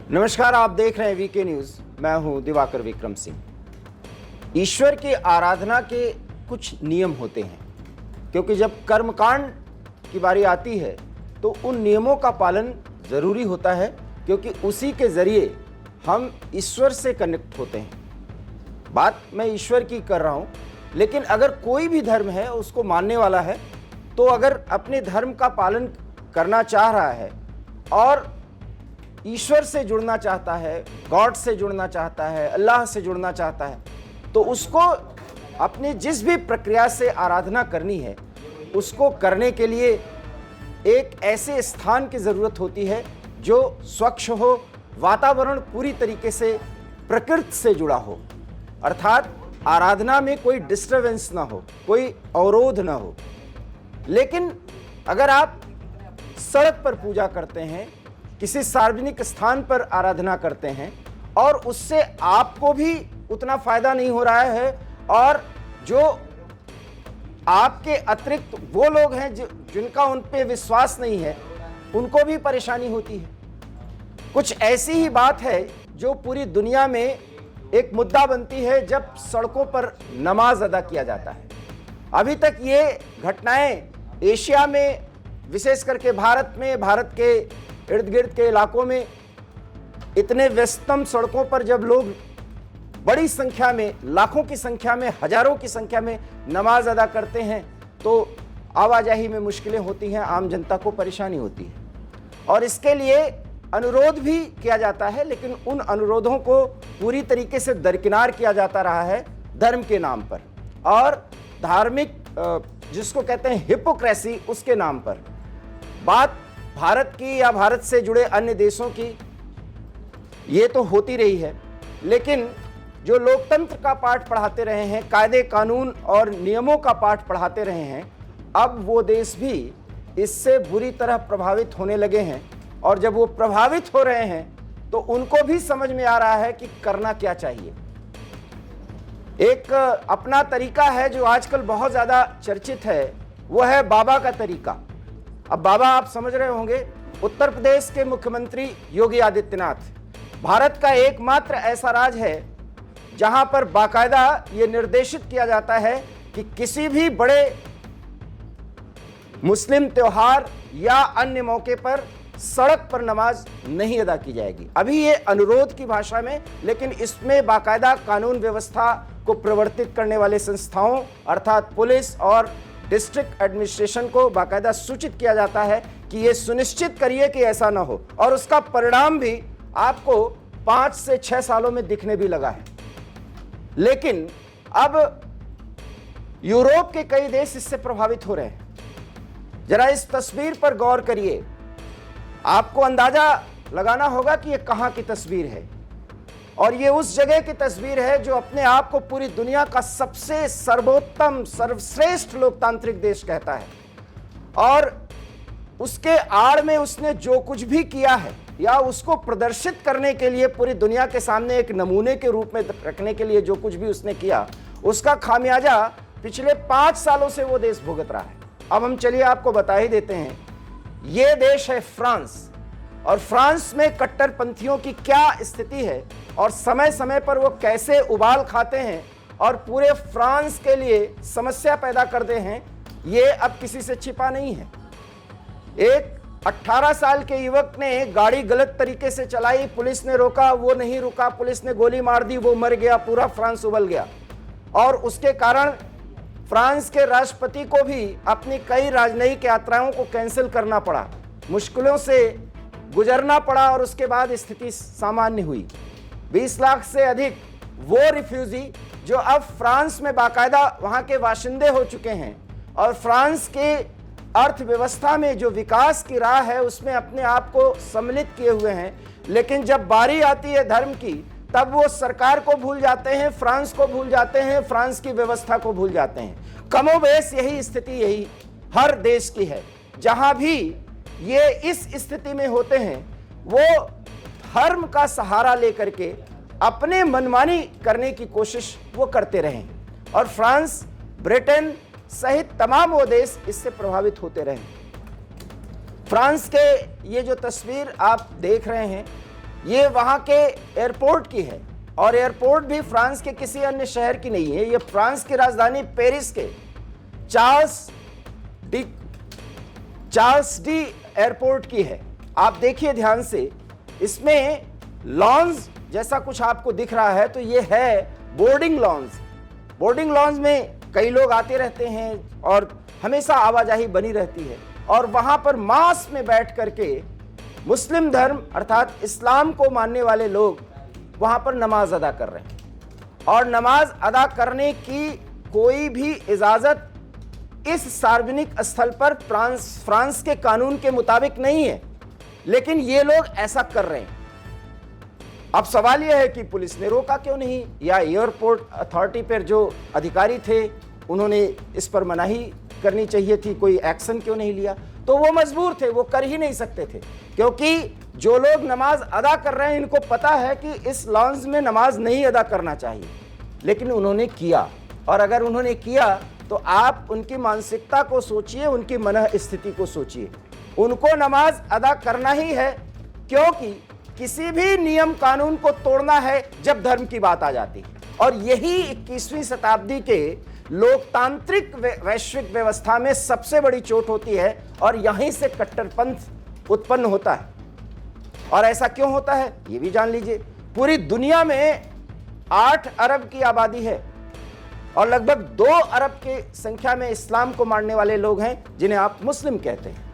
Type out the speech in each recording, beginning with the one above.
नमस्कार, आप देख रहे हैं वीके न्यूज। मैं हूं दिवाकर विक्रम सिंह। ईश्वर की आराधना के कुछ नियम होते हैं, क्योंकि जब कर्मकांड की बारी आती है तो उन नियमों का पालन जरूरी होता है, क्योंकि उसी के जरिए हम ईश्वर से कनेक्ट होते हैं। बात मैं ईश्वर की कर रहा हूं, लेकिन अगर कोई भी धर्म है, उसको मानने वाला है, तो अगर अपने धर्म का पालन करना चाह रहा है और ईश्वर से जुड़ना चाहता है, गॉड से जुड़ना चाहता है, अल्लाह से जुड़ना चाहता है, तो उसको अपनी जिस भी प्रक्रिया से आराधना करनी है, उसको करने के लिए एक ऐसे स्थान की ज़रूरत होती है जो स्वच्छ हो, वातावरण पूरी तरीके से प्रकृति से जुड़ा हो, अर्थात आराधना में कोई डिस्टरबेंस ना हो, कोई अवरोध ना हो। लेकिन अगर आप सड़क पर पूजा करते हैं, किसी सार्वजनिक स्थान पर आराधना करते हैं और उससे आपको भी उतना फायदा नहीं हो रहा है और जो आपके अतिरिक्त वो लोग हैं जिनका उन पे विश्वास नहीं है, उनको भी परेशानी होती है। कुछ ऐसी ही बात है जो पूरी दुनिया में एक मुद्दा बनती है जब सड़कों पर नमाज अदा किया जाता है। अभी तक ये घटनाएं एशिया में, विशेष करके भारत में, भारत के इर्द गिर्द के इलाकों में इतने व्यस्तम सड़कों पर जब लोग बड़ी संख्या में, लाखों की संख्या में, हजारों की संख्या में नमाज अदा करते हैं, तो आवाजाही में मुश्किलें होती हैं, आम जनता को परेशानी होती है और इसके लिए अनुरोध भी किया जाता है। लेकिन उन अनुरोधों को पूरी तरीके से दरकिनार किया जाता रहा है धर्म के नाम पर और धार्मिक, जिसको कहते हैं हिपोक्रेसी, उसके नाम पर। बात भारत की या भारत से जुड़े अन्य देशों की ये तो होती रही है, लेकिन जो लोकतंत्र का पाठ पढ़ाते रहे हैं, कायदे कानून और नियमों का पाठ पढ़ाते रहे हैं, अब वो देश भी इससे बुरी तरह प्रभावित होने लगे हैं और जब वो प्रभावित हो रहे हैं तो उनको भी समझ में आ रहा है कि करना क्या चाहिए। एक अपना तरीका है जो आजकल बहुत ज़्यादा चर्चित है, वो है बाबा का तरीका। अब बाबा आप समझ रहे होंगे, उत्तर प्रदेश के मुख्यमंत्री योगी आदित्यनाथ भारत का एकमात्र ऐसा राज्य है जहां पर बाकायदा ये निर्देशित किया जाता है कि किसी भी बड़े मुस्लिम त्योहार या अन्य मौके पर सड़क पर नमाज नहीं अदा की जाएगी। अभी ये अनुरोध की भाषा में, लेकिन इसमें बाकायदा कानून व्यवस्था को प्रवर्तित करने वाले संस्थाओं अर्थात पुलिस और डिस्ट्रिक्ट एडमिनिस्ट्रेशन को बाकायदा सूचित किया जाता है कि ये सुनिश्चित करिए कि ऐसा ना हो, और उसका परिणाम भी आपको 5 से 6 सालों में दिखने भी लगा है। लेकिन अब यूरोप के कई देश इससे प्रभावित हो रहे हैं। जरा इस तस्वीर पर गौर करिए, आपको अंदाजा लगाना होगा कि यह कहां की तस्वीर है और ये उस जगह की तस्वीर है जो अपने आप को पूरी दुनिया का सबसे सर्वोत्तम, सर्वश्रेष्ठ लोकतांत्रिक देश कहता है और उसके आड़ में उसने जो कुछ भी किया है या उसको प्रदर्शित करने के लिए, पूरी दुनिया के सामने एक नमूने के रूप में रखने के लिए जो कुछ भी उसने किया, उसका खामियाजा पिछले 5 सालों से वो देश भुगत रहा है। अब हम चलिए आपको बता ही देते हैं। ये देश है फ्रांस और फ्रांस में कट्टरपंथियों की क्या स्थिति है और समय समय पर वो कैसे उबाल खाते हैं और पूरे फ्रांस के लिए समस्या पैदा करते हैं, ये अब किसी से छिपा नहीं है। एक 18 साल के युवक ने गाड़ी गलत तरीके से चलाई, पुलिस ने रोका, वो नहीं रुका, पुलिस ने गोली मार दी, वो मर गया, पूरा फ्रांस उबल गया और उसके कारण फ्रांस के राष्ट्रपति को भी अपनी कई राजनयिक यात्राओं को कैंसिल करना पड़ा, मुश्किलों से गुजरना पड़ा और उसके बाद स्थिति सामान्य हुई। 20 लाख से अधिक वो रिफ्यूजी जो अब फ्रांस में बाकायदा वहां के बाशिंदे हो चुके हैं और फ्रांस के अर्थव्यवस्था में जो विकास की राह है उसमें अपने आप को सम्मिलित किए हुए हैं, लेकिन जब बारी आती है धर्म की, तब वो सरकार को भूल जाते हैं, फ्रांस को भूल जाते हैं, फ्रांस की व्यवस्था को भूल जाते हैं। कमोबेश यही स्थिति यही हर देश की है। जहां भी ये इस स्थिति में होते हैं, वो धर्म का सहारा लेकर के अपने मनमानी करने की कोशिश वो करते रहे और फ्रांस, ब्रिटेन सहित तमाम वो देश इससे प्रभावित होते रहे। फ्रांस के ये जो तस्वीर आप देख रहे हैं, ये वहां के एयरपोर्ट की है, और एयरपोर्ट भी फ्रांस के किसी अन्य शहर की नहीं है, ये फ्रांस की राजधानी पेरिस के चार्ल्स डी एयरपोर्ट की है। आप देखिए ध्यान से, इसमें लॉन्ज जैसा कुछ आपको दिख रहा है, तो ये है बोर्डिंग लॉन्ज। बोर्डिंग लॉन्ज में कई लोग आते रहते हैं और हमेशा आवाजाही बनी रहती है, और वहां पर मास में बैठ करके मुस्लिम धर्म अर्थात इस्लाम को मानने वाले लोग वहां पर नमाज अदा कर रहे हैं, और नमाज अदा करने की कोई भी इजाजत इस सार्वजनिक स्थल पर फ्रांस के कानून के मुताबिक नहीं है, लेकिन ये लोग ऐसा कर रहे हैं। अब सवाल यह है कि पुलिस ने रोका क्यों नहीं, या एयरपोर्ट अथॉरिटी पर जो अधिकारी थे उन्होंने इस पर मनाही करनी चाहिए थी, कोई एक्शन क्यों नहीं लिया? तो वो मजबूर थे, वो कर ही नहीं सकते थे, क्योंकि जो लोग नमाज अदा कर रहे हैं इनको पता है कि इस लॉन्ज में नमाज नहीं अदा करना चाहिए, लेकिन उन्होंने किया। और अगर उन्होंने किया तो आप उनकी मानसिकता को सोचिए, उनकी मन स्थिति को सोचिए। उनको नमाज अदा करना ही है, क्योंकि किसी भी नियम कानून को तोड़ना है जब धर्म की बात आ जाती है, और यही 21वीं शताब्दी के लोकतांत्रिक वैश्विक व्यवस्था में सबसे बड़ी चोट होती है, और यहीं से कट्टरपंथ उत्पन्न होता है। और ऐसा क्यों होता है ये भी जान लीजिए। पूरी दुनिया में 8 अरब की आबादी है, और लगभग 2 अरब की संख्या में इस्लाम को मानने वाले लोग हैं, जिन्हें आप मुस्लिम कहते हैं।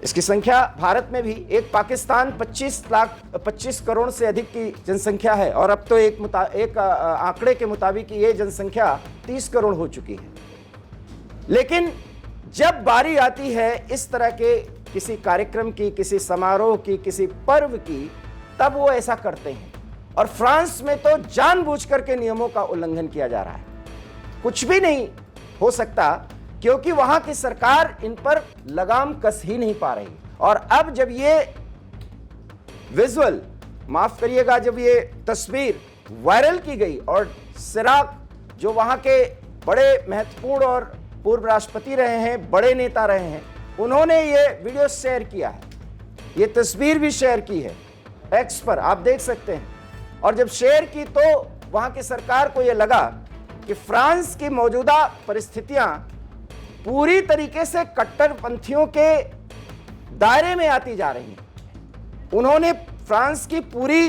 इसकी संख्या भारत में भी, एक पाकिस्तान 25 करोड़ से अधिक की जनसंख्या है, और अब तो एक आंकड़े के मुताबिक ये जनसंख्या 30 करोड़ हो चुकी है। लेकिन जब बारी आती है इस तरह के किसी कार्यक्रम की, किसी समारोह की, किसी पर्व की, तब वो ऐसा करते हैं। और फ्रांस में तो जानबूझकर के नियमों का उल्लंघन किया जा रहा है। कुछ भी नहीं हो सकता, क्योंकि वहां की सरकार इन पर लगाम कस ही नहीं पा रही। और अब जब ये विजुअल, माफ करिएगा, जब ये तस्वीर वायरल की गई, और सिराक जो वहां के बड़े महत्वपूर्ण और पूर्व राष्ट्रपति रहे हैं, बड़े नेता रहे हैं, उन्होंने ये वीडियो शेयर किया है, ये तस्वीर भी शेयर की है एक्स पर, आप देख सकते हैं। और जब शेयर की तो वहां की सरकार को यह लगा कि फ्रांस की मौजूदा परिस्थितियां पूरी तरीके से कट्टरपंथियों के दायरे में आती जा रही हैं। उन्होंने फ्रांस की पूरी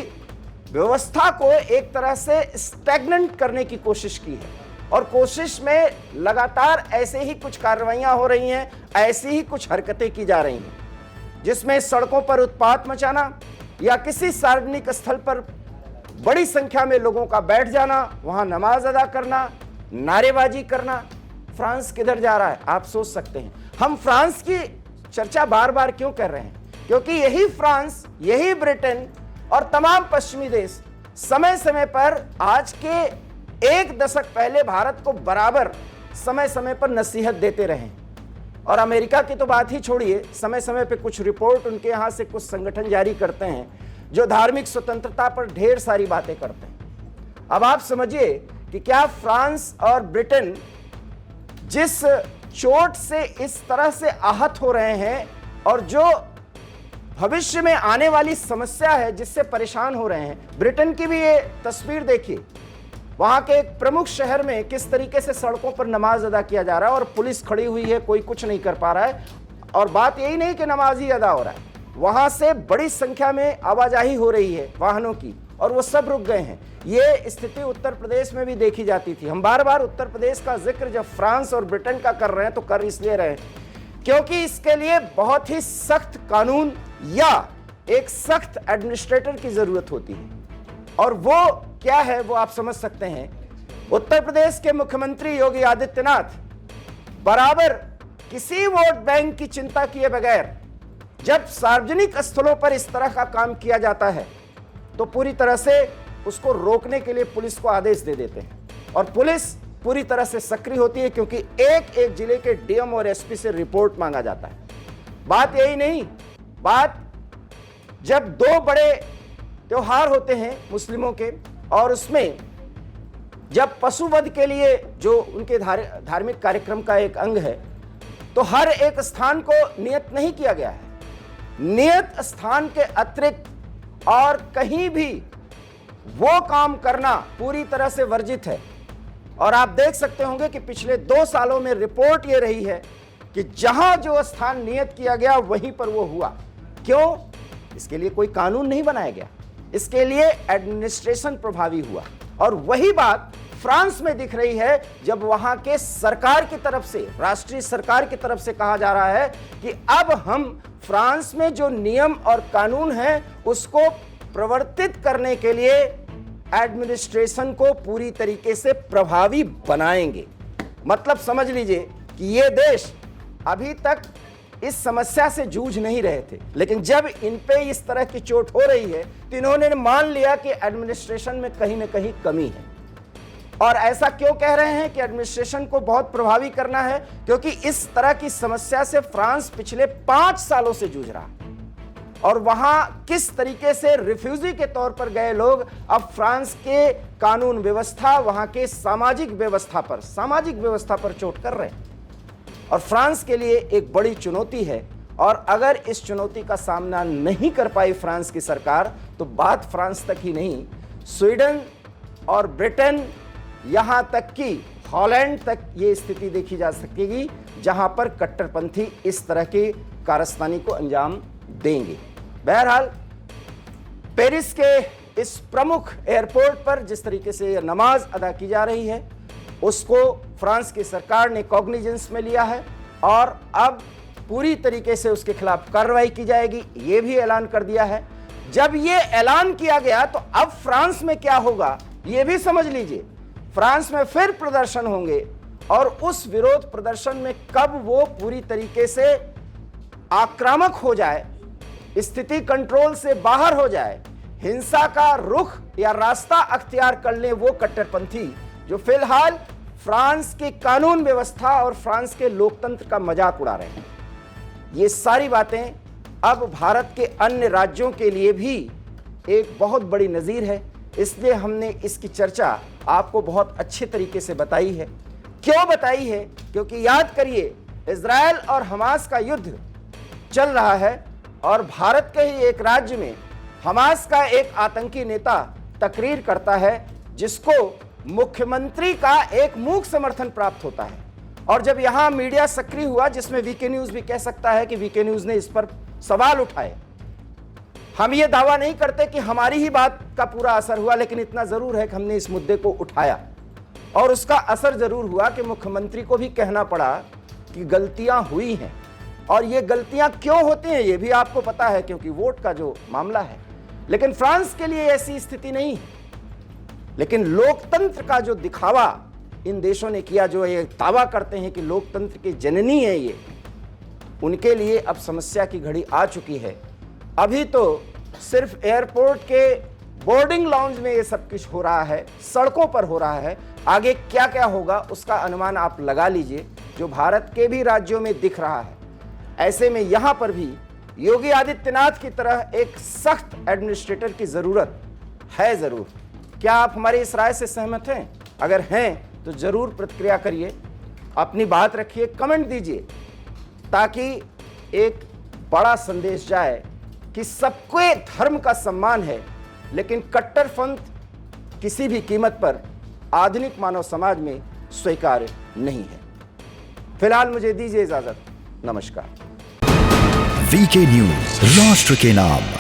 व्यवस्था को एक तरह से स्टैग्नेंट करने की कोशिश की है, और कोशिश में लगातार ऐसे ही कुछ कार्रवाइयां हो रही हैं, ऐसी ही कुछ हरकतें की जा रही हैं, जिसमें सड़कों पर उत्पात मचाना, या किसी सार्वजनिक स्थल पर बड़ी संख्या में लोगों का बैठ जाना, वहां नमाज अदा करना, नारेबाजी करना। फ्रांस किधर जा रहा है आप सोच सकते हैं। हम फ्रांस की चर्चा बार बार क्यों कर रहे हैं? क्योंकि यही फ्रांस, यही ब्रिटेन और तमाम पश्चिमी देश समय समय पर, आज के 1 दशक पहले भारत को बराबर समय समय पर नसीहत देते रहे। और अमेरिका की तो बात ही छोड़िए, समय समय पर कुछ रिपोर्ट उनके यहाँ से कुछ संगठन जारी करते हैं जो धार्मिक स्वतंत्रता पर ढेर सारी बातें करते हैं। अब आप समझिए कि क्या फ्रांस और ब्रिटेन जिस चोट से इस तरह से आहत हो रहे हैं, और जो भविष्य में आने वाली समस्या है जिससे परेशान हो रहे हैं। ब्रिटेन की भी ये तस्वीर देखिए, वहां के एक प्रमुख शहर में किस तरीके से सड़कों पर नमाज अदा किया जा रहा है, और पुलिस खड़ी हुई है, कोई कुछ नहीं कर पा रहा है। और बात यही नहीं कि नमाज ही अदा हो रहा है, वहां से बड़ी संख्या में आवाजाही हो रही है वाहनों की, और वो सब रुक गए हैं। ये स्थिति उत्तर प्रदेश में भी देखी जाती थी। हम बार बार उत्तर प्रदेश का जिक्र जब फ्रांस और ब्रिटेन का कर रहे हैं तो कर इसलिए रहे क्योंकि इसके लिए बहुत ही सख्त कानून या एक सख्त एडमिनिस्ट्रेटर की जरूरत होती है। और वो क्या है वो आप समझ सकते हैं। उत्तर प्रदेश के मुख्यमंत्री योगी आदित्यनाथ बराबर किसी वोट बैंक की चिंता किए बगैर जब सार्वजनिक स्थलों पर इस तरह का काम किया जाता है तो पूरी तरह से उसको रोकने के लिए पुलिस को आदेश दे देते हैं, और पुलिस पूरी तरह से सक्रिय होती है क्योंकि एक एक जिले के डीएम और एसपी से रिपोर्ट मांगा जाता है। बात यही नहीं, बात जब 2 बड़े त्योहार होते हैं मुस्लिमों के, और उसमें जब पशुवध के लिए जो उनके धार्मिक कार्यक्रम का एक अंग है, तो हर एक स्थान को नियत नहीं किया गया है। नियत स्थान के अतिरिक्त और कहीं भी वो काम करना पूरी तरह से वर्जित है। और आप देख सकते होंगे कि पिछले 2 सालों में रिपोर्ट ये रही है कि जहां जो स्थान नियत किया गया वहीं पर वो हुआ। क्यों? इसके लिए कोई कानून नहीं बनाया गया, इसके लिए एडमिनिस्ट्रेशन प्रभावी हुआ। और वही बात फ्रांस में दिख रही है, जब वहां के सरकार की तरफ से, राष्ट्रीय सरकार की तरफ से कहा जा रहा है कि अब हम फ्रांस में जो नियम और कानून है उसको प्रवर्तित करने के लिए एडमिनिस्ट्रेशन को पूरी तरीके से प्रभावी बनाएंगे। मतलब समझ लीजिए कि ये देश अभी तक इस समस्या से जूझ नहीं रहे थे, लेकिन जब इन पे इस तरह की चोट हो रही है तो इन्होंने मान लिया कि एडमिनिस्ट्रेशन में कहीं ना कहीं कमी है। और ऐसा क्यों कह रहे हैं कि एडमिनिस्ट्रेशन को बहुत प्रभावी करना है? क्योंकि इस तरह की समस्या से फ्रांस पिछले 5 सालों से जूझ रहा है। और वहां किस तरीके से रिफ्यूजी के तौर पर गए लोग अब फ्रांस के कानून व्यवस्था, वहां के सामाजिक व्यवस्था पर चोट कर रहे हैं। और फ्रांस के लिए एक बड़ी चुनौती है। और अगर इस चुनौती का सामना नहीं कर पाई फ्रांस की सरकार, तो बात फ्रांस तक ही नहीं, स्वीडन और ब्रिटेन, यहां तक कि हॉलैंड तक ये स्थिति देखी जा सकेगी, जहां पर कट्टरपंथी इस तरह की कारस्तानी को अंजाम देंगे। बहरहाल, पेरिस के इस प्रमुख एयरपोर्ट पर जिस तरीके से नमाज अदा की जा रही है, उसको फ्रांस की सरकार ने कॉग्निजेंस में लिया है और अब पूरी तरीके से उसके खिलाफ कार्रवाई की जाएगी, ये भी ऐलान कर दिया है। जब ये ऐलान किया गया तो अब फ्रांस में क्या होगा ये भी समझ लीजिए। फ्रांस में फिर प्रदर्शन होंगे और उस विरोध प्रदर्शन में कब वो पूरी तरीके से आक्रामक हो जाए, स्थिति कंट्रोल से बाहर हो जाए, हिंसा का रुख या रास्ता अख्तियार कर ले वो कट्टरपंथी जो फिलहाल फ्रांस की कानून व्यवस्था और फ्रांस के लोकतंत्र का मजाक उड़ा रहे हैं। ये सारी बातें अब भारत के अन्य राज्यों के लिए भी एक बहुत बड़ी नज़ीर है, इसलिए हमने इसकी चर्चा आपको बहुत अच्छे तरीके से बताई है। क्यों बताई है? क्योंकि याद करिए, इजराइल और हमास का युद्ध चल रहा है और भारत के ही एक राज्य में हमास का एक आतंकी नेता तकरीर करता है जिसको मुख्यमंत्री का एक मूक समर्थन प्राप्त होता है। और जब यहां मीडिया सक्रिय हुआ, जिसमें वीके न्यूज भी कह सकता है कि वीके न्यूज ने इस पर सवाल उठाए, हम ये दावा नहीं करते कि हमारी ही बात का पूरा असर हुआ, लेकिन इतना जरूर है कि हमने इस मुद्दे को उठाया और उसका असर जरूर हुआ कि मुख्यमंत्री को भी कहना पड़ा कि गलतियां हुई हैं। और ये गलतियां क्यों होती हैं ये भी आपको पता है, क्योंकि वोट का जो मामला है। लेकिन फ्रांस के लिए ऐसी स्थिति नहीं है। लेकिन लोकतंत्र का जो दिखावा इन देशों ने किया, जो ये दावा करते हैं कि लोकतंत्र की जननी है ये, उनके लिए अब समस्या की घड़ी आ चुकी है। अभी तो सिर्फ एयरपोर्ट के बोर्डिंग लाउंज में ये सब कुछ हो रहा है, सड़कों पर हो रहा है। आगे क्या क्या होगा उसका अनुमान आप लगा लीजिए, जो भारत के भी राज्यों में दिख रहा है। ऐसे में यहां पर भी योगी आदित्यनाथ की तरह एक सख्त एडमिनिस्ट्रेटर की जरूरत है जरूर। क्या आप हमारी इस राय से सहमत हैं? अगर हैं तो जरूर प्रतिक्रिया करिए, अपनी बात रखिए, कमेंट दीजिए, ताकि एक बड़ा संदेश जाए कि सबके धर्म का सम्मान है, लेकिन कट्टरपंथ किसी भी कीमत पर आधुनिक मानव समाज में स्वीकार्य नहीं है। फिलहाल मुझे दीजिए इजाजत। नमस्कार। वीके न्यूज, राष्ट्र के नाम।